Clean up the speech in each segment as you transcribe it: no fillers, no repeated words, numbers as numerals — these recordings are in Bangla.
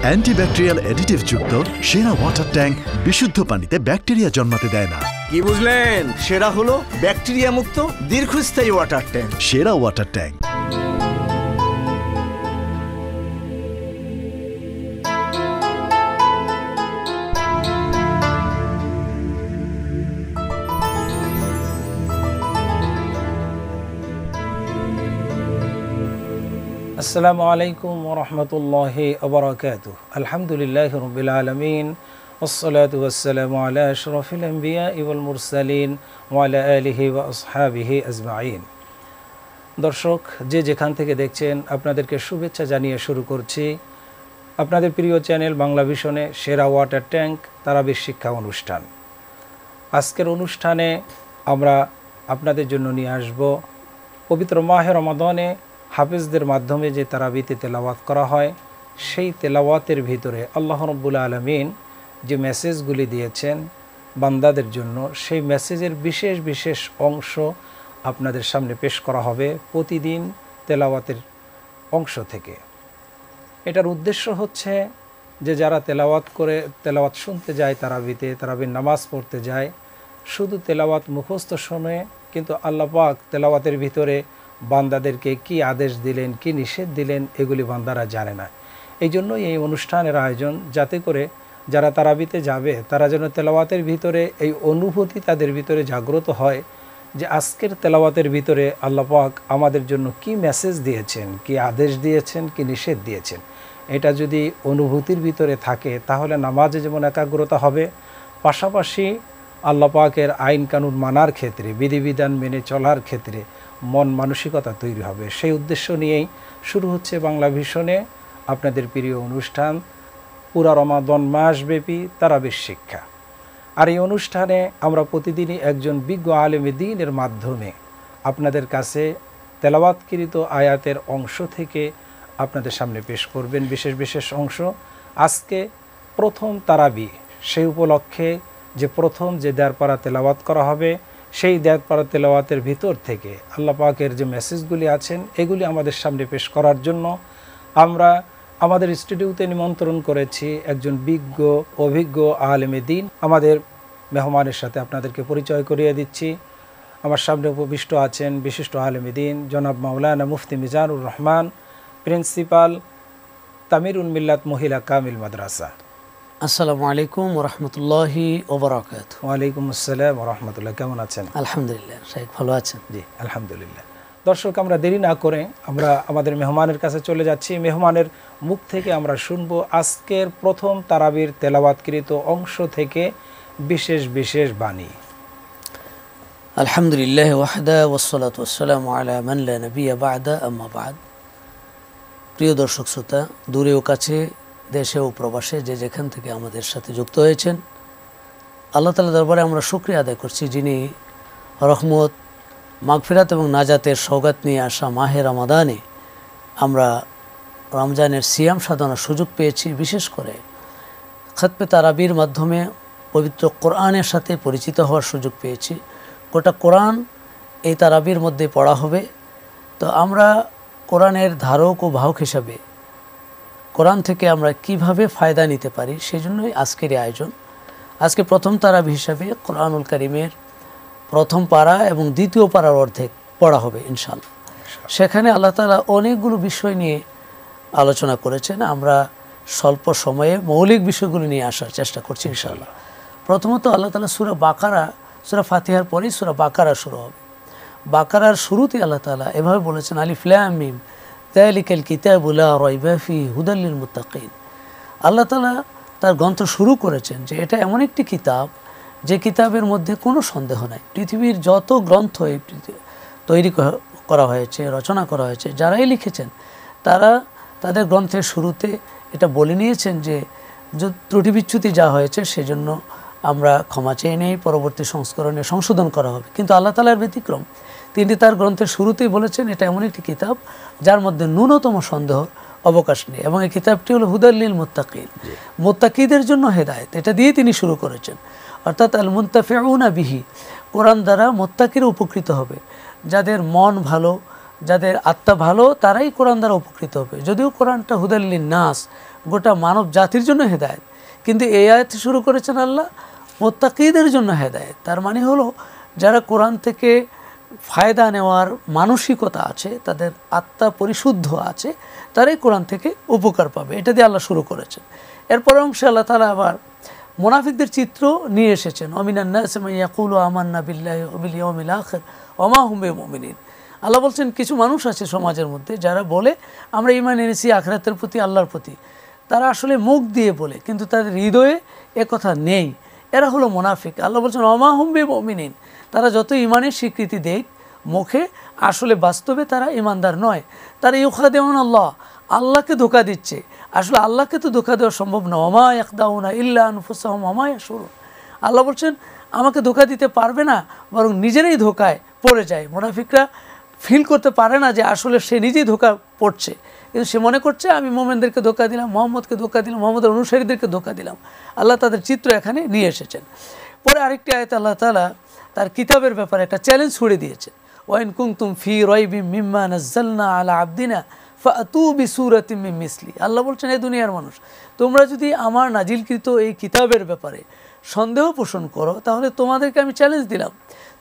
অ্যান্টিব্যাকটেরিয়াল অ্যাডিটিভ যুক্ত সেরা ওয়াটার ট্যাঙ্ক বিশুদ্ধ পানিতে ব্যাকটেরিয়া জন্মাতে দেয় না। কি বুঝলেন? সেরা হলো ব্যাকটেরিয়া মুক্ত দীর্ঘস্থায়ী ওয়াটার ট্যাঙ্ক। সেরা ওয়াটার ট্যাঙ্ক। আসসালামু আলাইকুম ওয়া রাহমাতুল্লাহি ওয়া বারাকাতুহু। আলহামদুলিল্লাহি রাব্বিল আলামিন ওয়াসসালাতু ওয়াসসালামু আলা আশরাফিল আম্বিয়াই ওয়াল মুরসালিন ওয়া আলা আলিহি ওয়া আসহাবিহি আজমাইন। দর্শক, যে যেখান থেকে দেখছেন আপনাদেরকে শুভেচ্ছা জানিয়ে শুরু করছি আপনাদের প্রিয় চ্যানেল বাংলা ভিশনে সেরা ওয়াটার ট্যাঙ্ক তারাবির শিক্ষা অনুষ্ঠান। আজকের অনুষ্ঠানে আমরা আপনাদের জন্য নিয়ে আসব পবিত্র মাহে রমাদানে হাফেজদের মাধ্যমে যে তারাবিতে তেলাওয়াত করা হয়, সেই তেলাওয়াতের ভিতরে আল্লাহ রাব্বুল আলামিন যে মেসেজগুলি দিয়েছেন বান্দাদের জন্য, সেই মেসেজের বিশেষ বিশেষ অংশ আপনাদের সামনে পেশ করা হবে প্রতিদিন তেলাওয়াতের অংশ থেকে। এটার উদ্দেশ্য হচ্ছে যে যারা তেলাওয়াত শুনতে যায়, তারাবির নামাজ পড়তে যায়, শুধু তেলাওয়াত মুখস্থ শোনে, কিন্তু আল্লাহ পাক তেলাওয়াতের ভিতরে বান্দাদেরকে কি আদেশ দিলেন, কি নিষেধ দিলেন, এগুলি বান্দারা জানে না। এই জন্যই এই অনুষ্ঠানের আয়োজন, যাতে করে যারা তারাবিতে যাবে তারা যেন তেলাওয়াতের ভিতরে এই অনুভূতি তাদের ভিতরে জাগ্রত হয় যে আজকের তেলাওয়াতের ভিতরে আল্লাহ পাক আমাদের জন্য কি মেসেজ দিয়েছেন, কি আদেশ দিয়েছেন, কি নিষেধ দিয়েছেন। এটা যদি অনুভূতির ভিতরে থাকে তাহলে নামাজে যেমন একাগ্রতা হবে, পাশাপাশি আল্লাহ পাকের আইন কানুন মানার ক্ষেত্রে, বিধিবিধান মেনে চলার ক্ষেত্রে মন মানসিকতা তৈরি হবে। সেই উদ্দেশ্য নিয়েই শুরু হচ্ছে বাংলা ভিশনে আপনাদের প্রিয় অনুষ্ঠান পুরা রমাদান মাসব্যাপী তারাবির শিক্ষা। আর এই অনুষ্ঠানে আমরা প্রতিদিনই একজন বিজ্ঞ আলেমে দ্বীনের মাধ্যমে আপনাদের কাছে তেলাওয়াতকৃত আয়াতের অংশ থেকে আপনাদের সামনে পেশ করবেন বিশেষ বিশেষ অংশ। আজকে প্রথম তারাবি, সেই উপলক্ষে যে প্রথম যে দেড়পাড়া তেলাওয়াত করা হবে, সেই দেড়পাড়া তেলাওয়াতের ভিতর থেকে আল্লাহ পাকের যে মেসেজগুলি আছেন এগুলি আমাদের সামনে পেশ করার জন্য আমরা আমাদের স্টুডিওতে নিমন্ত্রণ করেছি একজন বিজ্ঞ অভিজ্ঞ আলেমে দ্বীন। আমাদের মেহমানের সাথে আপনাদেরকে পরিচয় করিয়ে দিচ্ছি। আমার সামনে উপবিষ্ট আছেন বিশিষ্ট আলেমে দ্বীন জনাব মাওলানা মুফতি মিজানুর রহমান, প্রিন্সিপাল তামিরুল মিল্লাত মহিলা কামিল মাদ্রাসা। আসসালামু আলাইকুম ওয়া রাহমাতুল্লাহি ওয়া বারাকাতুহু। ওয়া আলাইকুম আসসালাম ওয়া রাহমাতুল্লাহ। কেমন আছেন? আলহামদুলিল্লাহ, শাইখ ভালো আছেন? জি আলহামদুলিল্লাহ। দর্শক, আমরা দেরি না করে আমরা আমাদের মেহমানের কাছে চলে যাচ্ছি। মেহমানের মুখ থেকে আমরা শুনবো আজকের প্রথম তারাবির তেলাওয়াতকৃত অংশ থেকে বিশেষ বিশেষ বাণী। আলহামদুলিল্লাহ ওয়াহদা ওয়াসসালাতু ওয়াসসালামু আলা মান লা নাবিয়্যা বা'দা, আম্মা বা'দ। প্রিয় দর্শক শ্রোতা, দূরে ও কাছে, দেশে ও প্রবাসে যে যেখান থেকে আমাদের সাথে যুক্ত হয়েছেন, আল্লাহ তাআলার দরবারে আমরা শুকরিয়া আদায় করছি, যিনি রহমত, মাগফিরাত এবং নাজাতের সওগাত নিয়ে আসা মাহে রমাদানে আমরা রমজানের সিয়াম সাধনার সুযোগ পেয়েছি। বিশেষ করে খতমে তারাবির মাধ্যমে পবিত্র কোরআনের সাথে পরিচিত হওয়ার সুযোগ পেয়েছি। গোটা কোরআন এই তারাবির মধ্যে পড়া হবে। তো আমরা কোরআনের ধারক ও বাহক হিসাবে কোরআন থেকে আমরা কিভাবে ফায়দা নিতে পারি, সেজন্যই আজকের এই আয়োজন। আজকে প্রথম তারাবি হিসাবে কোরআনুল কারীমের প্রথম পারা এবং দ্বিতীয় পারার অর্ধেক পড়া হবে ইনশাআল্লাহ। সেখানে আল্লাহ তাআলা অনেকগুলো বিষয় নিয়ে আলোচনা করেছেন। আমরা স্বল্প সময়ে মৌলিক বিষয়গুলো নিয়ে আসার চেষ্টা করছি ইনশাআল্লাহ। প্রথমত আল্লাহ তাআলা সূরা ফাতিহার পরেই সূরা বাকারা শুরু হবে। বাকারার শুরুতে আল্লাহ তাআলা এভাবে বলেছেন, আলিফ লাম মিম যালিকাল কিতাবু লা রাইবা ফিহি হুদাল লিল মুত্তাকিন। আল্লাহ তাআলা তার গ্রন্থ শুরু করেছেন যে এটা এমন একটি কিতাব যে কিতাবের মধ্যে কোনো সন্দেহ নাই। পৃথিবীর যত গ্রন্থ তৈরি করা হয়েছে, রচনা করা হয়েছে, যারাই লিখেছেন তারা তাদের গ্রন্থের শুরুতে এটা বলে নিয়েছেন যে ত্রুটি বিচ্যুতি যা হয়েছে সেজন্য আমরা ক্ষমা চেয়ে নেই, পরবর্তী সংস্করণে সংশোধন করা হবে। কিন্তু আল্লাহ তাআলার ব্যতিক্রম, তিনি তার গ্রন্থের শুরুতেই বলেছেন এটা এমন একটি কিতাব যার মধ্যে ন্যূনতম সন্দেহ অবকাশ নেই, এবং এই কিতাবটি হলো হুদাল লিল মুত্তাকিন, মুত্তাকিদের জন্য হেদায়েত। এটা দিয়ে তিনি শুরু করেছেন। অর্থাৎ আল মুনতাফিউনা বিহি, কোরআন দ্বারা মুত্তাকিরা উপকৃত হবে। যাদের মন ভালো, যাদের আত্মা ভালো, তারাই কোরআন দ্বারা উপকৃত হবে। যদিও কোরআনটা হুদাল লিন নাস, গোটা মানব জাতির জন্য হেদায়েত। কিন্তু এই আয়াতে শুরু করেছেন আল্লাহ মুত্তাকিদের জন্য হেদায়েত। তার মানে হলো যারা কোরআন থেকে ফায়দা নেওয়ার মানসিকতা আছে, তাদের আত্মা পরিশুদ্ধ আছে, তারাই কোরআন থেকে উপকার পাবে। এটা দিয়ে আল্লাহ শুরু করেছেন। এরপর অংশে আল্লাহ তাআলা আবার মুনাফিকদের চিত্র নিয়ে এসেছেন। অমিনান নাস মান ইয়াকুলু আমান্না বিল্লাহি ওয়া বিল ইয়াউমিল আখির ওয়া মা হুম বিমুমিনিন। আল্লাহ বলছেন কিছু মানুষ আছে সমাজের মধ্যে যারা বলে আমরা ঈমান এনেছি আখিরাতের প্রতি, আল্লাহর প্রতি। তারা আসলে মুখ দিয়ে বলে কিন্তু তাদের হৃদয়ে একথা নেই। এরা হলো মুনাফিক। আল্লাহ বলছেন ওয়া মা হুম বিমুমিনিন। তারা যত ঈমানের স্বীকৃতি দেয় মুখে, আসলে বাস্তবে তারা ঈমানদার নয়। তারা ইউখাদিউন আল্লাহ, আল্লাহকে ধোঁকা দিচ্ছে। আসলে আল্লাহকে তো ধোঁকা দেওয়া সম্ভব না। ওমা ইয়াখদাউনা ইল্লা আনফুসাহুম ওমা ইয়াশউরুন। আল্লাহ বলছেন আমাকে ধোঁকা দিতে পারবে না, বরং নিজেরাই ধোঁকায় পড়ে যায়। মুনাফিকরা ফিল করতে পারে না যে আসলে সে নিজেই ধোঁকা পড়ছে, কিন্তু সে মনে করছে আমি মোমেনদেরকে ধোঁকা দিলাম, মোহাম্মদকে ধোঁকা দিলাম, মোহাম্মদের অনুসারীদেরকে ধোঁকা দিলাম। আল্লাহ তাদের চিত্র এখানে নিয়ে এসেছেন। পরে আরেকটি আয়াতে আল্লাহ তাআলা তার কিতাবের ব্যাপারে একটা চ্যালেঞ্জ ছুড়ে দিয়েছেন। ওয়াইন কুনতুম ফি রাইবিম মিম্মা নাযালনা আলা আবদিনা ফাতু বিসূরাতিম মিন মিসলি। আল্লাহ বলছেন এই দুনিয়ার মানুষ, তোমরা যদি আমার নাজিলকৃত এই কিতাবের ব্যাপারে সন্দেহ পোষণ করো তাহলে তোমাদেরকে আমি চ্যালেঞ্জ দিলাম,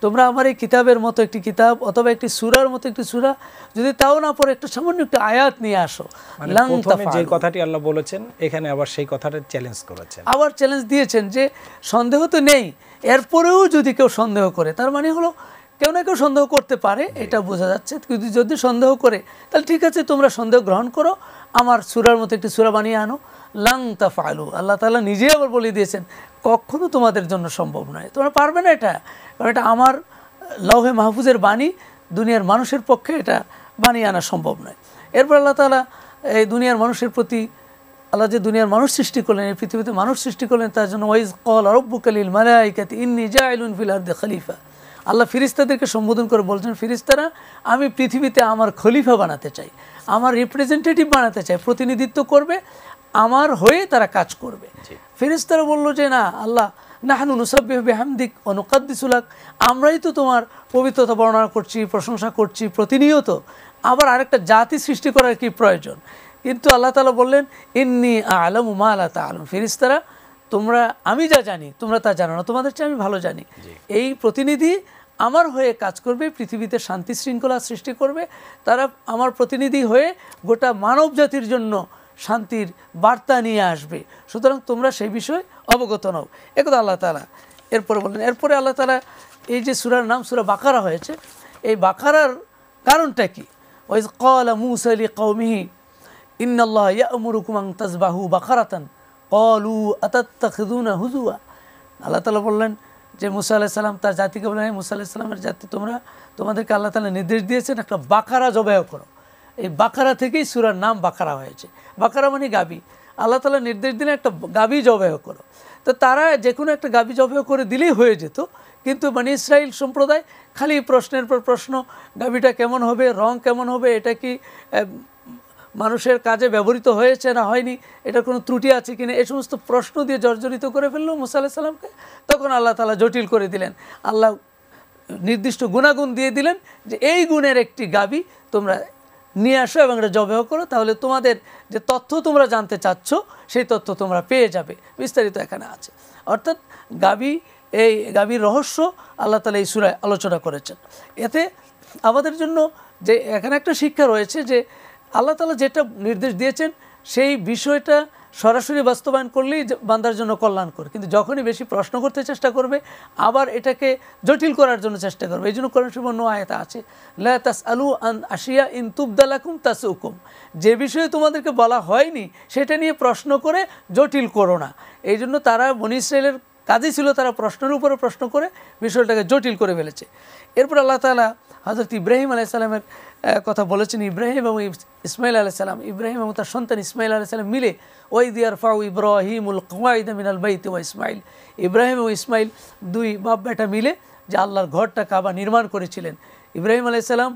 তোমরা আমার এই কিতাবের মতো একটি কিতাব অথবা একটি সূরার মতো একটি সূরা যদি তাও না পড়ে একটা সামান্য একটা আয়াত নিয়ে আসো। প্রথমে যে কথাটি আল্লাহ বলেছেন এখানে আবার সেই কথাটা চ্যালেঞ্জ করেছেন, আবার চ্যালেঞ্জ দিয়েছেন যে সন্দেহ তো নেই, এরপরেও যদি কেউ সন্দেহ করে, তার মানে হলো কেউ না কেউ সন্দেহ করতে পারে, এটা বোঝা যাচ্ছে। কিন্তু যদি সন্দেহ করে তাহলে ঠিক আছে, তোমরা সন্দেহ গ্রহণ করো, আমার সূরার মতো একটি সূরা বানিয়ে আনো। লাং তাফআলু, আল্লাহ তাআলা নিজেই আবার বলে দিয়েছেন কখনো তোমাদের জন্য সম্ভব নয়, তোমরা পারবে না এটা, কারণ এটা আমার লৌহে মাহফুজের বাণী, দুনিয়ার মানুষের পক্ষে এটা বানিয়ে আনা সম্ভব নয়। এরপর আল্লাহ তাআলা এই দুনিয়ার মানুষের প্রতি, আল্লাহ যে দুনিয়ার মানুষ সৃষ্টি করলেন, এই পৃথিবীতে মানুষ সৃষ্টি করলেন, তার জন্য ওয়াইজ ক্বালা রাব্বুকা লিল মালাইকাতি ইন্নী জাইলুন ফিল আরদি খলিফা। আল্লাহ ফিরিস্তাদেরকে সম্বোধন করে বলছেন, ফিরিস্তারা আমি পৃথিবীতে আমার খলিফা বানাতে চাই, আমার রিপ্রেজেন্টেটিভ বানাতে চাই, প্রতিনিধিত্ব করবে, আমার হয়ে তারা কাজ করবে। ফিরিস্তারা বলল যে না আল্লাহ, নাহনু নুসাব্বিহু বিহামদিক ওয়া নুকাদ্দিসু লাক, আমরাই তো তোমার পবিত্রতা বর্ণনা করছি, প্রশংসা করছি প্রতিনিয়ত, আবার আরেকটা জাতি সৃষ্টি করার কি প্রয়োজন? কিন্তু আল্লাহ তাআলা বললেন ইন্নী আ'লামু মা লা তা'লামুন, ফেরেশতারা তোমরা আমি যা জানি তোমরা তা জানো না, তোমাদের চেয়ে আমি ভালো জানি। এই প্রতিনিধি আমার হয়ে কাজ করবে, পৃথিবীতে শান্তি শৃঙ্খলা সৃষ্টি করবে, তারা আমার প্রতিনিধি হয়ে গোটা মানব জাতির জন্য শান্তির বার্তা নিয়ে আসবে, সুতরাং তোমরা সেই বিষয়ে অবগত নও। একথা আল্লাহ তাআলা এরপরে বললেন। এরপরে আল্লাহ তাআলা এই যে সূরার নাম সূরা বাকারা হয়েছে, এই বাকারার কারণটা কি? ওয়াইজ ক্বালা মূসা লিকওমিহি ইন্নাল্লাহা ইয়া'মুরুকুম আন তাযবাহু বাকারাতান ক্বালু আতাত্তাখিযুনা হুজুয়া। আল্লাহ তাআলা বললেন যে মূসা আলাইহিস সালাম তার জাতিকে বললেন, হে মূসা আলাইহিস সালামের জাতি, তোমাদেরকে আল্লাহ তাআলা নির্দেশ দিয়েছেন একটা বাকারা জবাই করো। এই বাকারা থেকেই সূরার নাম বাকারা হয়েছে। বাকারা মানে গাবি। আল্লাহ তাআলা নির্দেশ দিলেন একটা গাবি জবাই করো, তো তারা যে কোনো একটা গাবি জবাই করে দিলেই হয়ে যেত। কিন্তু বনী ইসরাইল সম্প্রদায় খালি প্রশ্নের পর প্রশ্ন, গাবিটা কেমন হবে, রং কেমন হবে, এটা কি মানুষের কাজে ব্যবহৃত হয়েছে না হয়নি, এটা কোনো ত্রুটি আছে কিনা, এই সমস্ত প্রশ্ন দিয়ে জর্জরিত করে ফেললো মূসা আলাইহিস সালামকে। তখন আল্লাহ তাআলা জটিল করে দিলেন, আল্লাহ নির্দিষ্ট গুণাগুণ দিয়ে দিলেন যে এই গুণের একটি গাবি তোমরা নিয়ে আসো এবং এটা জবাই করো, তাহলে তোমাদের যে তথ্য তোমরা জানতে চাচ্ছ সেই তথ্য তোমরা পেয়ে যাবে। বিস্তারিত এখানে আছে। অর্থাৎ এই গাবির রহস্য আল্লাহ তাআলা এই সূরায় আলোচনা করেছেন। এতে আমাদের জন্য যে এখানে একটা শিক্ষা রয়েছে যে আল্লাহ তাআলা যেটা নির্দেশ দিয়েছেন সেই বিষয়টা সরাসরি বাস্তবায়ন করলেই বান্দার জন্য কল্যাণকর, কিন্তু যখনই বেশি প্রশ্ন করতে চেষ্টা করবে আবার এটাকে জটিল করার জন্য চেষ্টা করবে। এই জন্য কোরআন শরীফে অন্য আয়াত আছে, লা তাসআলু আন আশিয়া ইন তুবদা লাকুম তাসউকুম, যে বিষয়ে তোমাদেরকে বলা হয়নি সেটা নিয়ে প্রশ্ন করে জটিল করো না। এই জন্য তারা বনী ইসরাইলের কাজই ছিল তারা প্রশ্নের উপরে প্রশ্ন করে বিষয়টাকে জটিল করে ফেলেছে। এরপর আল্লাহ তাআলা হযরত ইব্রাহিম আলাইহিস সালামের কথা বলেছেন। ইব্রাহিম এবং ইসমাইল আলাইহিস সালাম, ইব্রাহিম এবং তার সন্তান ইসমাইল আলাইহিস সালাম মিলে ওয়াইদ ইয়ারফাউ ইব্রাহিমুল কওয়াইদা মিনাল বাইতি ওয়া ইসমাইল, ইব্রাহিম এবং ইসমাইল দুই বাপ বেটা মিলে যে আল্লাহর ঘরটা কাবা নির্মাণ করেছিলেন। ইব্রাহিম আলাইহিস সালাম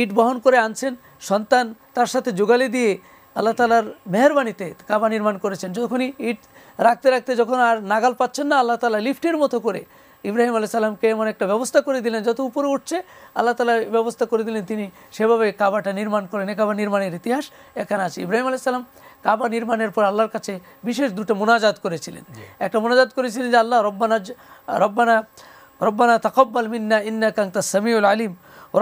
ইট বহন করে আনছেন, সন্তান তার সাথে যোগালি দিয়ে আল্লাহ তাআলার মেহেরবানিতে কাবা নির্মাণ করেছেন। যখনই ইট রাখতে রাখতে যখন আর নাগাল পাচ্ছেন না, আল্লাহ তাআলা লিফটের মতো করে ইব্রাহিম আলাইহিস সালামকে এমন একটা ব্যবস্থা করে দিলেন, যত উপরে উঠছে আল্লাহ তাআলা ব্যবস্থা করে দিলেন, তিনি সেভাবে কাবাটা নির্মাণ করেন। কাবা নির্মাণের ইতিহাস এখানে আছে। ইব্রাহিম আলাইহিস সালাম কাবা নির্মাণের পর আল্লাহর কাছে বিশেষ দুটো মোনাজাত করেছিলেন। একটা মোনাজাত করেছিলেন যে আল্লাহ রব্বানা রব্বানা তাকাব্বাল মিন্না ইন্নাকা আনতাস সামিউল আলিম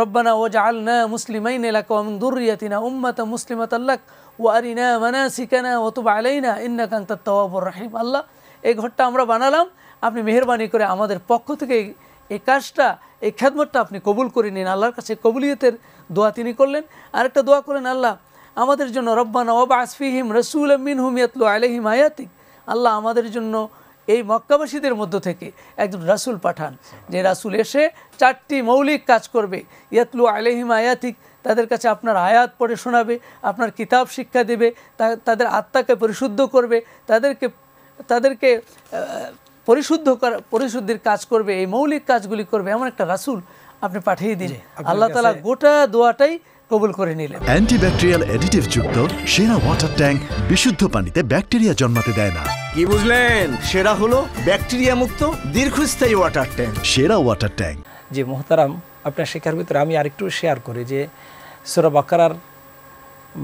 রব্বানা ওয়াজআলনা মুসলিমাইন লাকা ওয়া মিন যুররিয়াতিনা উম্মাতান মুসলিমাতান লাক ওয়া আরিনা মানাসিকানা ওয়া তুব আলাইনা ইন্নাকা আনতাত তাওয়াবুর রহিম। আল্লাহ, এই ঘরটা আমরা বানালাম, আপনি মেহেরবানি করে আমাদের পক্ষ থেকে এই কাজটা, এই খেদমতটা আপনি কবুল করে নিন। আল্লাহর কাছে কবুলিয়তের দোয়া তিনি করলেন। আরেকটা দোয়া করেন, আল্লাহ আমাদের জন্য রব্বানা ওয়াবআস ফীহিম রাসূলাম মিনহুম ইয়াতলু আলাইহিম আয়াতিক, আল্লাহ আমাদের জন্য এই মক্কাবাসীদের মধ্য থেকে একজন রাসূল পাঠান, যে রাসূল এসে 4টি মৌলিক কাজ করবে। ইয়াতলু আলাইহিম আয়াতিক, তাদের কাছে আপনার আয়াত পড়ে শোনাবে, আপনার কিতাব শিক্ষা দেবে, তাদের আত্মাকে পরিশুদ্ধ করবে, তাদেরকে পরিশুদ্ধির কাজ করবে, এই মৌলিক কাজগুলি করবে, এমন একটা রাসূল আপনি পাঠিয়ে দিন। আল্লাহ তাআলা গোটা দোয়াটাই কবুল করে নিলেন। অ্যান্টিব্যাকটেরিয়াল অ্যাডিটিভ যুক্ত সেরা ওয়াটার ট্যাঙ্ক বিশুদ্ধ পানিতে ব্যাকটেরিয়া জন্মাতে দেয় না। কি বুঝলেন? সেরা হলো ব্যাকটেরিয়া মুক্ত দীর্ঘস্থায়ী ওয়াটার ট্যাঙ্ক। সেরা ওয়াটার ট্যাঙ্ক। যে মোহতারাম, আপনার শেখার ভিতরে আমি আরেকটু শেয়ার করি যে সূরা বাকারার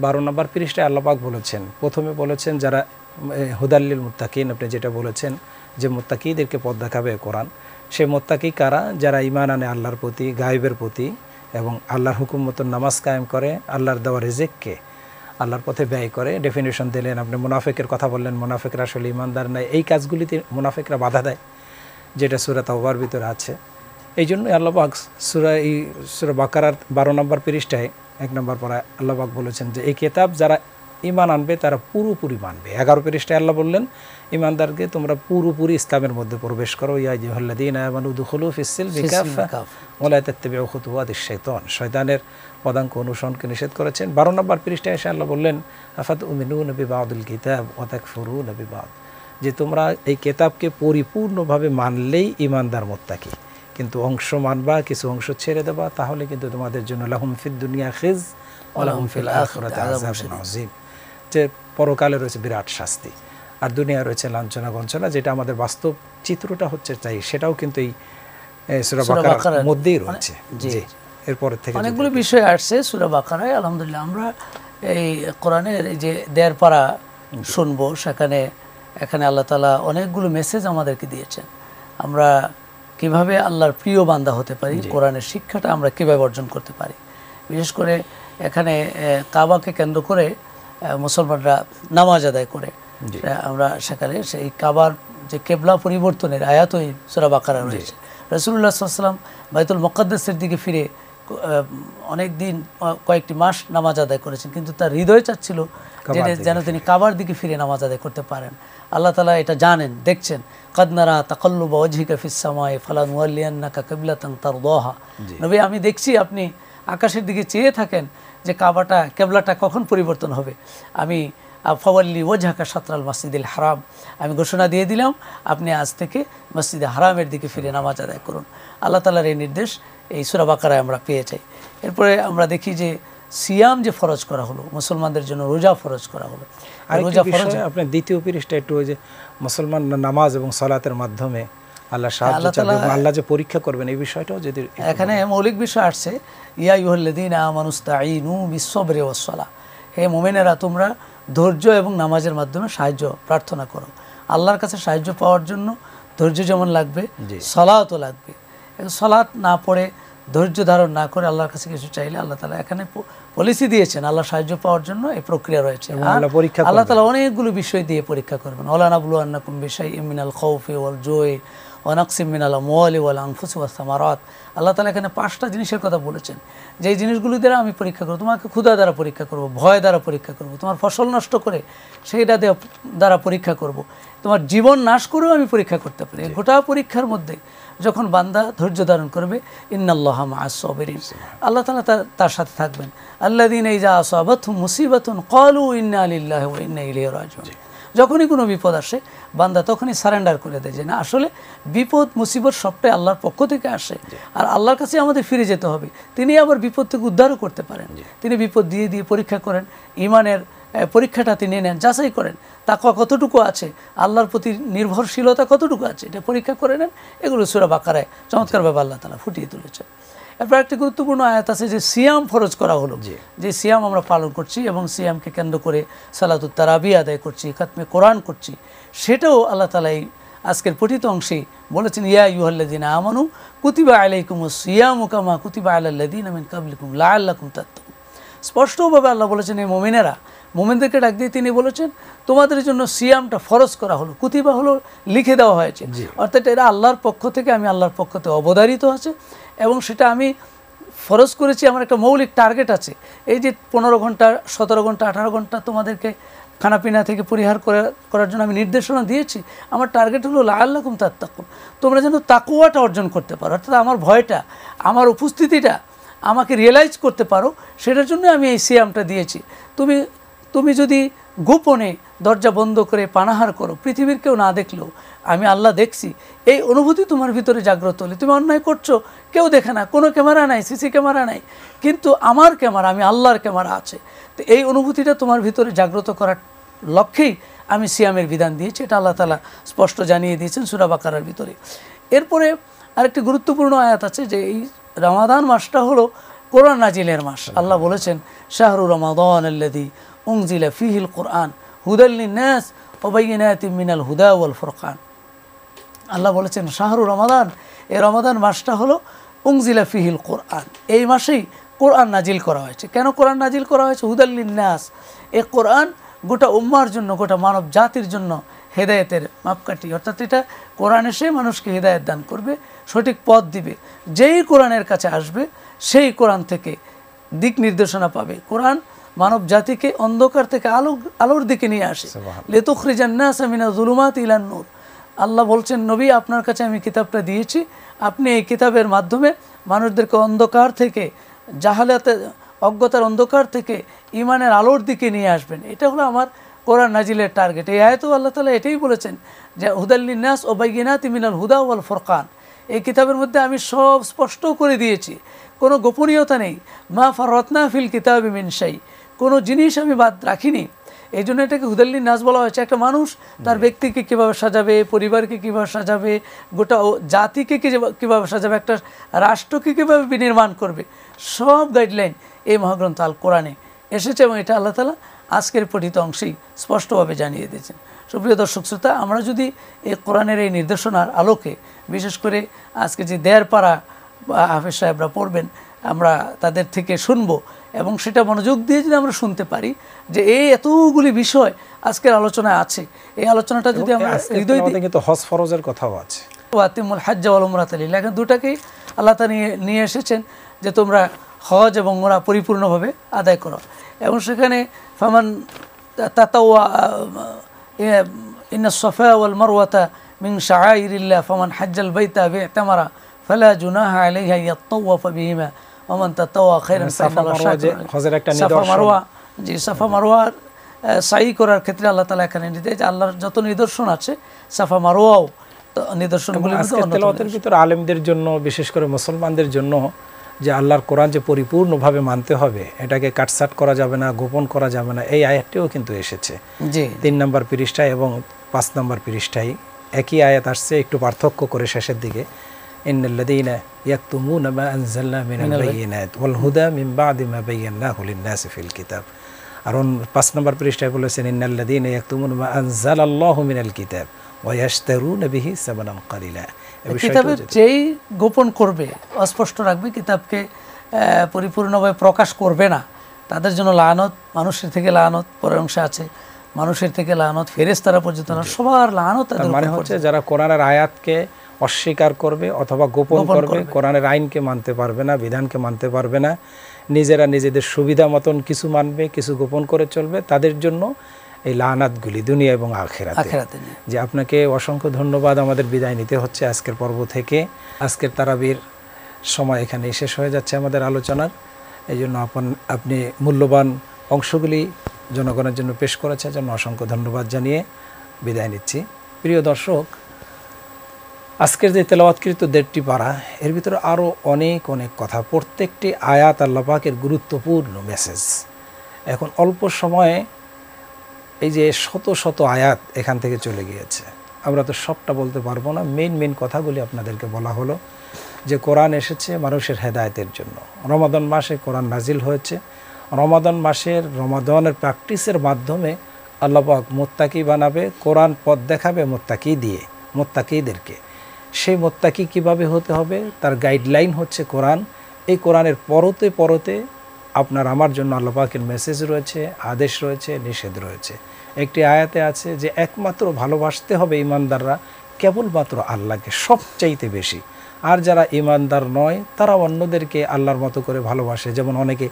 12 নম্বর পৃষ্ঠায় আল্লাহ পাক বলেছেন, প্রথমে বলেছেন যারা হুদাল্লিল মুত্তাকিন, আপনি যেটা বলেছেন যে মুত্তাকিদেরকে পথ দেখাবে কোরআন, সেই মুত্তাকি কারা? যারা ঈমান আনে আল্লাহর প্রতি, গায়েবের প্রতি, এবং আল্লাহর হুকুম মতো নামাজ কায়েম করে, আল্লাহর দেওয়া রিজিককে আল্লাহর পথে ব্যয় করে। ডেফিনেশন দিলেন, আপনি মুনাফিকের কথা বললেন, মুনাফিকরা আসলে ঈমানদার নাই। এই কাজগুলিতে মুনাফিকরা বাধা দেয়, যেটা সূরা তাওবার ভিতরে আছে। এই জন্যই আল্লাহ পাক সূরা বাকারার 12 নম্বর পৃষ্ঠায় 1 নম্বর পড়ায় আল্লাহ পাক বলেছেন যে এই কিতাব যারা ঈমান আনবে তারা পুরোপুরি মানবে। 11 পৃষ্ঠায় আল্লাহ বললেন ঈমানদারকে তোমরা পুরোপুরি ইসলামের মধ্যে প্রবেশ করো। ইয়া আইয়ুহাল্লাযীনা আমানু উদখুলু ফিস-সিলমি কাফা ওয়া লা তাত্তাবিউ খুতুওয়াতিশ শাইতান, শয়তানের পদাঙ্ক অনুসরণকে নিষেধ করেছেন। 12 নম্বর পৃষ্ঠায় এসে আল্লাহ বললেন আফাতুমিনুনা বিবাদিল কিতাব ওয়া তাকফুরুনা বিবাদ, যে তোমরা এই কিতাবকে পরিপূর্ণভাবে মানলেই ঈমানদার মুত্তাকি, কিন্তু অংশ মানবা, কিছু অংশ ছেড়ে দেবা, তাহলে কিন্তু তোমাদের জন্য লাহুম ফিদ দুনিয়া খিজ ওয়া লাহুম ফিল আখিরাতি আযাবুন আযীম, যে পরকালে রয়েছে বিরাট শাস্তি, আর দুনিয়া রয়েছে লাঞ্ছনা গঞ্ছনা। যেটা আমাদের বাস্তব চিত্রটা হচ্ছে চাই, সেটাও কিন্তু এই সূরা বাকারার মধ্যেই রয়েছে। জি, এরপর থেকে অনেকগুলো বিষয় আসছে সূরা বাকারায়। আলহামদুলিল্লাহ আমরা এই কোরআনের এই যে দেড় পারা শুনবো, এখানে আল্লাহ তাআলা অনেকগুলো মেসেজ আমাদেরকে দিয়েছেন। আমরা কিভাবে আল্লাহর প্রিয় বান্দা হতে পারি, কোরআনের শিক্ষাটা আমরা কিভাবে অর্জন করতে পারি। বিশেষ করে এখানে কাবাকে কেন্দ্র করে মুসলমানরা নামাজ আদায় করে, আমরা সেখানে সেই কাবার যে কেবলা পরিবর্তনের আয়াতই সূরা বাকারা রয়েছে। রাসূলুল্লাহ সাল্লাল্লাহু আলাইহি ওয়াসাল্লাম বাইতুল মুকাদ্দাসের দিকে ফিরে অনেক দিন, কয়েকটি মাস নামাজ আদায় করেছেন, কিন্তু তার হৃদয় চাচ্ছিল যেন তিনি কাবার দিকে ফিরে নামাজ আদায় করতে পারেন। আল্লাহ তাআলা এটা জানেন, দেখছেন। কাদ নারা তাকাল্লুবা ওয়াজহিকা ফিস সামাই ফালানুওয়াল্লিয়ান্নাকা কিবলাতান তারদাহা, নবী আমি দেখছি আপনি আকাশের দিকে চেয়ে থাকেন যে কেবলাটা কখন পরিবর্তন হবে। আমি ফাওয়াল্লি ওয়াজহাকা শাতরাল মাসজিদিল হারাম, আমি ঘোষণা দিয়ে দিলাম আপনি আজ থেকে মসজিদে হারামের দিকে ফিরে নামাজ আদায় করুন। আল্লাহ তাআলার এই নির্দেশ এই সূরা বাকারায় আমরা পেয়ে যাই। এরপরে আমরা দেখি যে সিয়াম যে ফরজ করা হলো, মুসলমানদের জন্য রোজা ফরজ করা হলো। রোজা ফরজ আপনি দ্বিতীয় পৃষ্ঠা একটু ওই যে মুসলমান নামাজ এবং সালাতের মাধ্যমে আল্লাহ সাহায্য চাইবে, আল্লাহ যে পরীক্ষা করবেন এই বিষয়টাও যদি এখানে মৌলিক বিষয় আসছে। ইয়া আইয়ুহাল্লাযীনা আমানুস্তাঈনু বিস-সাবরি ওয়াস-সালাহ, হে মুমিনেরা তোমরা ধৈর্য এবং নামাজের মাধ্যমে সাহায্য প্রার্থনা করো। আল্লাহর কাছে সাহায্য পাওয়ার জন্য ধৈর্য যেমন লাগবে, সালাতও লাগবে। সালাত না পড়ে, ধৈর্য ধারণ না করে আল্লাহর কাছে কিছু চাইলে আল্লাহ তাআলা এখানে পলিসি দিয়েছেন, আল্লাহ সাহায্য পাওয়ার জন্য এই প্রক্রিয়া রয়েছে। আল্লাহ তাআলা অনেকগুলো বিষয় দিয়ে পরীক্ষা করবেন। ওয়ালা নাবলুওয়ান্নাকুম বিশাইইম মিনাল খাউফি ওয়াল জুই ওয়া নাকসিম মিনাল আমওয়ালি ওয়াল আনফুসি ওয়াস সামারাত। আল্লাহ তাআলা এখানে 5টা জিনিসের কথা বলেছেন, যে এই জিনিসগুলো দ্বারা আমি পরীক্ষা করব। তোমাকে ক্ষুধা দ্বারা পরীক্ষা করব, ভয় দ্বারা পরীক্ষা করব, তোমার ফসল নষ্ট করে সেইটা দ্বারা পরীক্ষা করব, তোমার জীবন নাশ করেও আমি পরীক্ষা করতে পারি। গোটা পরীক্ষার মধ্যে যখন বান্দা ধৈর্য ধারণ করবে, ইন্নাল্লাহা মা'আস সাবিরিন, আল্লাহ তাআলা তার সাথে থাকবেন। আল্লাযীনা ইযা আসাবাতহুম মুসিবাতুন ক্বালু ইন্না লিল্লাহি ওয়া ইন্না ইলাইহি রাজিউন, যখনই কোনো বিপদ আসে বান্দা তখনই সারেন্ডার করে দেয় যে না, আসলে বিপদ মুসিবত সবটাই আল্লাহর পক্ষ থেকে আসে, আর আল্লাহর কাছে আমাদের ফিরে যেতে হবে। তিনি আবার বিপদ থেকে উদ্ধারও করতে পারেন। তিনি বিপদ দিয়ে দিয়ে পরীক্ষা করেন, ঈমানের পরীক্ষাটা তিনি নেন, যাচাই করেন তাকওয়া কতটুকু আছে, আল্লাহর প্রতি নির্ভরশীলতা কতটুকু আছে, এটা পরীক্ষা করে নেন। এগুলো সূরা বাকারায় চমৎকারভাবে আল্লাহ তাআলা ফুটিয়ে তুলেছেন। এরপর একটি গুরুত্বপূর্ণ আয়াত আছে যে সিয়াম ফরজ করা হলো, যে সিয়াম আমরা পালন করছি এবং সিয়ামকে কেন্দ্র করে সালাতুত তারাবি আদায় করছি, খাতমে কোরআন করছি, সেটাও আল্লাহ তাআলা এই আজকের পঠিত অংশে বলেছেন, ইয়া আইয়ুহাল্লাযীনা আমানু কুতিবা আলাইকুমুস সিয়ামু কামা কুতিবা আলাল্লাযীনা মিন ক্বাবলিকুম লাআল্লাকুম তাত্তাকুন। স্পষ্টভাবে আল্লাহ বলেছেন এই মুমিনেরা, মুমিনদেরকে ডাক দিয়ে তিনি বলেছেন তোমাদের জন্য সিয়ামটা ফরজ করা হলো, কুতিবা হলো লিখে দেওয়া হয়েছে, অর্থাৎ এটা আল্লাহর পক্ষ থেকে, আমি আল্লাহর পক্ষ থেকে অবধারিত আছে এবং সেটা আমি ফরজ করেছি। আমার একটা মৌলিক টার্গেট আছে, এই যে 15 ঘন্টা 17 ঘন্টা 18 ঘন্টা তোমাদেরকে খানাপিনা থেকে পরিহার করার জন্য আমি নির্দেশনা দিয়েছি। আমার টার্গেট হলো লাআল্লাকুম তাত্তাকুন, তোমরা যেন তাকওয়াটা অর্জন করতে পারো, অর্থাৎ আমার ভয়টা, আমার উপস্থিতিটা আমাকে রিয়েলাইজ করতে পারো, সেটার জন্য আমি এই সিয়ামটা দিয়েছি। তুমি যদি গোপনে দরজা বন্ধ করে পানাহার করো, পৃথিবীর কেউ না দেখলেও আমি আল্লাহ দেখছি, এই অনুভূতি তোমার ভিতরে জাগ্রত হলে, তুমি অন্যায় করছো, কেউ দেখে না, কোনো ক্যামেরা নাই, সিসি ক্যামেরা নাই, কিন্তু আমার ক্যামেরা, আমি আল্লাহর ক্যামেরা আছে, তো এই অনুভূতিটা তোমার ভিতরে জাগ্রত করার লক্ষ্যেই আমি সিয়ামের বিধান দিয়েছি। এটা আল্লাহ তাআলা স্পষ্ট জানিয়ে দিয়েছেন সূরা বাকারার ভিতরে। এরপরে আরেকটি গুরুত্বপূর্ণ আয়াত আছে যে এই রমাদান মাসটা হলো কোরআন নাজিলের মাস। আল্লাহ বলেছেন, শাহরু রমাদান আল্লাযী উনজিলা ফীহিল কুরআন হুদাল লিন-নাস ওয়া বাইয়িনাতিন মিনাল হুদা ওয়াল ফুরকান। আল্লাহ বলেছেন শাহরু রমাদান, এই রমাদান মাসটা হলো উনজিলা ফীহিল কুরআন, এই মাসেই কোরআন নাজিল করা হয়েছে। কেন কোরআন নাজিল করা হয়েছে? হুদাল লিন-নাস, এই কোরআন গোটা উম্মার জন্য, গোটা মানব জাতির জন্য হেদায়েতের মাপকাঠি, অর্থাৎ এটা কোরআন এসে মানুষকে হেদায়েত দান করবে, সঠিক পথ দিবে। যেই কোরআনের কাছে আসবে সেই কোরআন থেকে দিক নির্দেশনা পাবে। কোরআন মানব জাতিকে অন্ধকার থেকে আলোর দিকে নিয়ে আসে। লিতুখরিজান নাসা মিনাজ যুলুমাতি ইলান নূর। আল্লাহ বলছেন, নবী আপনার কাছে আমি কিতাবটা দিয়েছি, আপনি এই কিতাবের মাধ্যমে মানুষদেরকে অন্ধকার থেকে, জাহালাতে অজ্ঞতার অন্ধকার থেকে ইমানের আলোর দিকে নিয়ে আসবেন। এটা হলো আমার কোরআন নাজিলের টার্গেট। এই আয়াতেও আল্লাহ তাআলা এটাই বলেছেন যে হুদাল লিন-নাস ওয়া বাইয়িনাতিন মিনাল হুদা ওয়াল ফুরকান। এই কিতাবের মধ্যে আমি সব স্পষ্ট করে দিয়েছি, কোনো গোপনীয়তা নেই। মা ফাররাতনা ফিল কিতাবি মিন শাই, কোনো জিনিস আমি বাদ রাখিনি। এই জন্য এটাকে হুদাল লিন-নাস বলা হয়েছে। একটা মানুষ তার ব্যক্তিকে কীভাবে সাজাবে, পরিবারকে কীভাবে সাজাবে, গোটা জাতিকে কীভাবে সাজাবে, একটা রাষ্ট্রকে কীভাবে বিনির্মাণ করবে, সব গাইডলাইন এই মহাগ্রন্থ আল কোরআনে এসেছে এবং এটা আল্লাহ তাআলা আজকের পঠিত অংশেই স্পষ্টভাবে জানিয়ে দিয়েছেন। সুপ্রিয় দর্শক শ্রোতা, আমরা যদি এই কোরআনের এই নির্দেশনার আলোকে, বিশেষ করে আজকে যে দেয়ারপাড়া হাফেজ সাহেবরা পড়বেন, আমরা তাদের থেকে শুনবো এবং সেটা মনোযোগ দিয়ে যদি আমরা শুনতে পারি যে এই এতগুলি বিষয় আজকের আলোচনায় আছে, এই আলোচনাটা যদি আমরা হৃদয় দিয়ে, কিন্তু হজ ফরজের কথাও আছে, ওয়াতিমুল হাজ্জ ওয়াল উমরাতা লিল্লাহ, এখন দুটাকেই আল্লাহ তাআলা নিয়ে এসেছেন যে তোমরা হজ এবং উমরা পরিপূর্ণভাবে আদায় করো। এবং সেখানে ফামান তাতাওয়া ইন্নাস সাফা ওয়াল মারওয়াতা মিন শাআইরিল্লাহ ফামান হাজ্জাল বাইতা বি'তামারা ফালা জুনাহা আলাইহি ইয়াতাওয়াফা বিহিমা ওয়া মান তাতাওয়া খায়রান ফাইন্নাল্লাহা শাকিরুন। হজের একটা নিদর্শন, সাফা মারওয়া, জি সাফা মারওয়ার সাই করার ক্ষেত্রে আল্লাহ তাআলা এখানে নির্দেশ, আল্লাহর যত নিদর্শন আছে সাফা মারওয়াও নিদর্শনগুলির মধ্যে তেলাওয়াতের ভিতরে আলেমদের জন্য, বিশেষ করে মুসলমানদের জন্য, যে আল্লাহর কোরআন যে পরিপূর্ণভাবে মানতে হবে, এটাকে কাটছাট করা যাবে না, গোপন করা যাবে না, এই আয়াতটিও কিন্তু এসেছে। জি 3 নম্বর পৃষ্ঠায় এবং 5 নম্বর পৃষ্ঠায় একই আয়াত আসছে, একটু পার্থক্য করে শেষের দিকে, ইন্নাল্লাযীনা ইয়াকতুমুনা মা আনজালনা মিনাল বায়িনাতি ওয়াল হুদা মিন বা'দি মা বায়্যানাহু লিন-নাসি ফিল কিতাব। আর 5 নম্বর পৃষ্ঠায় বলেছেন, ইন্নাল্লাযীনা ইয়াকতুমুনা মা আনজালাল্লাহু মিনাল কিতাব ওয়া ইয়াশতারুনা বিহি সামানান কালিলা। কিতাবের যেই গোপন করবে, অস্পষ্ট রাখবে, কিতাবকে পরিপূর্ণভাবে প্রকাশ করবে না, তাদের জন্য লানত, মানুষের থেকে লানত, পরের অংশে আছে মানুষের থেকে লানত, ফেরেশতারা পর্যন্ত না, সবার লানত তাদের উপর। মানে হচ্ছে যারা কোরআনের আয়াতকে অস্বীকার করবে অথবা গোপন করবে, কোরআনের আইনকে মানতে পারবে না, বিধানকে মানতে পারবে না, নিজেরা নিজেদের সুবিধা মতন কিছু মানবে, কিছু গোপন করে চলবে, তাদের জন্য এই লানাতগুলি দুনিয়া এবং আখিরাতে। যে আপনাকে অসংখ্য ধন্যবাদ। আমাদের বিদায় নিতে হচ্ছে আজকের পর্ব থেকে। আজকের তারাবির সময় এখানে শেষ হয়ে যাচ্ছে আমাদের আলোচনার। এই জন্য আপনি মূল্যবান অংশগুলি জনগণের জন্য পেশ করেছেন, জন্য অসংখ্য ধন্যবাদ জানিয়ে বিদায় নিচ্ছি। প্রিয় দর্শক, আজকের যে তেলাওয়াতকৃত 1.5টি পারা, এর ভিতরে আরও অনেক অনেক কথা, প্রত্যেকটি আয়াত আল্লাহ পাকের গুরুত্বপূর্ণ মেসেজ। এখন অল্প সময়ে এই যে শত শত আয়াত এখান থেকে চলে গিয়েছে, আমরা তো সবটা বলতে পারবো না, মেইন কথাগুলি আপনাদেরকে বলা হলো। যে কোরআন এসেছে মানুষের হেদায়েতের জন্য। রমাদান মাসে কোরআন নাজিল হয়েছে। রমাদান মাসের রমাদানের প্র্যাকটিসের মাধ্যমে আল্লাহ পাক মুত্তাকি বানাবে, কোরআন পথ দেখাবে মুত্তাকিদেরকে। সেই মুত্তাকি কিভাবে হতে হবে তার গাইডলাইন হচ্ছে কোরআন। এই কোরআনের পরতে পরতে আপনার আমার জন্য আল্লাহ পাকের মেসেজ রয়েছে, আদেশ রয়েছে, নিষেধ রয়েছে। একটি আয়াতে আছে যে একমাত্র ভালোবাসতে হবে ইমানদাররা কেবলমাত্র আল্লাহকে সবচাইতে বেশি। আর যারা ইমানদার নয় তারা অন্যদেরকে আল্লাহর মতো করে ভালোবাসে, যেমন অনেকে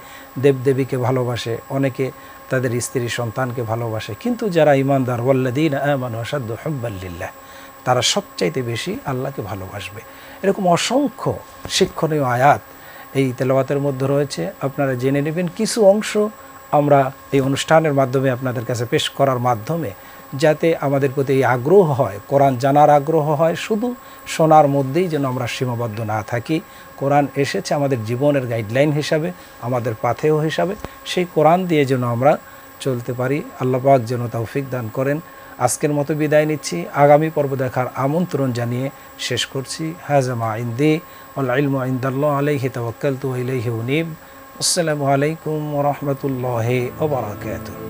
দেবদেবীকে ভালোবাসে, অনেকে তাদের স্ত্রী সন্তানকে ভালোবাসে। কিন্তু যারা ইমানদার ওয়াল্লাযীনা আমানু আশাদ্দু হুব্বান লিল্লাহ, তারা সবচাইতে বেশি আল্লাহকে ভালোবাসবে। এরকম অসংখ্য শিক্ষণীয় আয়াত এই তেলাওয়াতের মধ্যে রয়েছে। আপনারা জেনে নেবেন। কিছু অংশ আমরা এই অনুষ্ঠানের মাধ্যমে আপনাদের কাছে পেশ করার মাধ্যমে যাতে আমাদের প্রতি এই আগ্রহ হয়, কোরআন জানার আগ্রহ হয়, শুধু শোনার মধ্যেই যেন আমরা সীমাবদ্ধ না থাকি। কোরআন এসেছে আমাদের জীবনের গাইডলাইন হিসাবে, আমাদের পাথেয় হিসাবে। সেই কোরআন দিয়ে যেন আমরা চলতে পারি। আল্লাহ পাক যেন তৌফিক দান করেন। আজকের মতো বিদায় নিচ্ছি। আগামী পর্ব দেখার আমন্ত্রণ জানিয়ে শেষ করছি। হাযা মা ইনদি ওয়াল ইলমু ইনদাল্লাহ আলাইহি তাওয়াক্কালতু ওয়া ইলাইহি উনীব। আসসালামু আলাইকুম ওয়া রাহমাতুল্লাহি ওয়া বারাকাতুহু।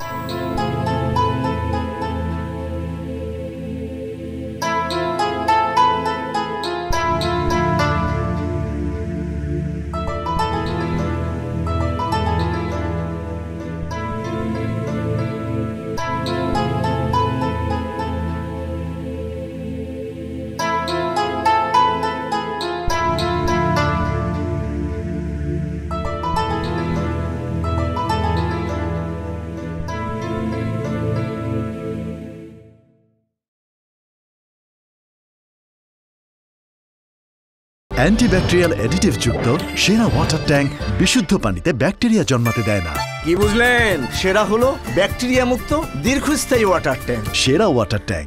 অ্যান্টিব্যাকটেরিয়াল অ্যাডিটিভ যুক্ত সেরা ওয়াটার ট্যাঙ্ক বিশুদ্ধ পানিতে ব্যাকটেরিয়া জন্মাতে দেয় না। কি বুঝলেন? সেরা হলো ব্যাকটেরিয়া মুক্ত দীর্ঘস্থায়ী ওয়াটার ট্যাঙ্ক। সেরা ওয়াটার ট্যাঙ্ক।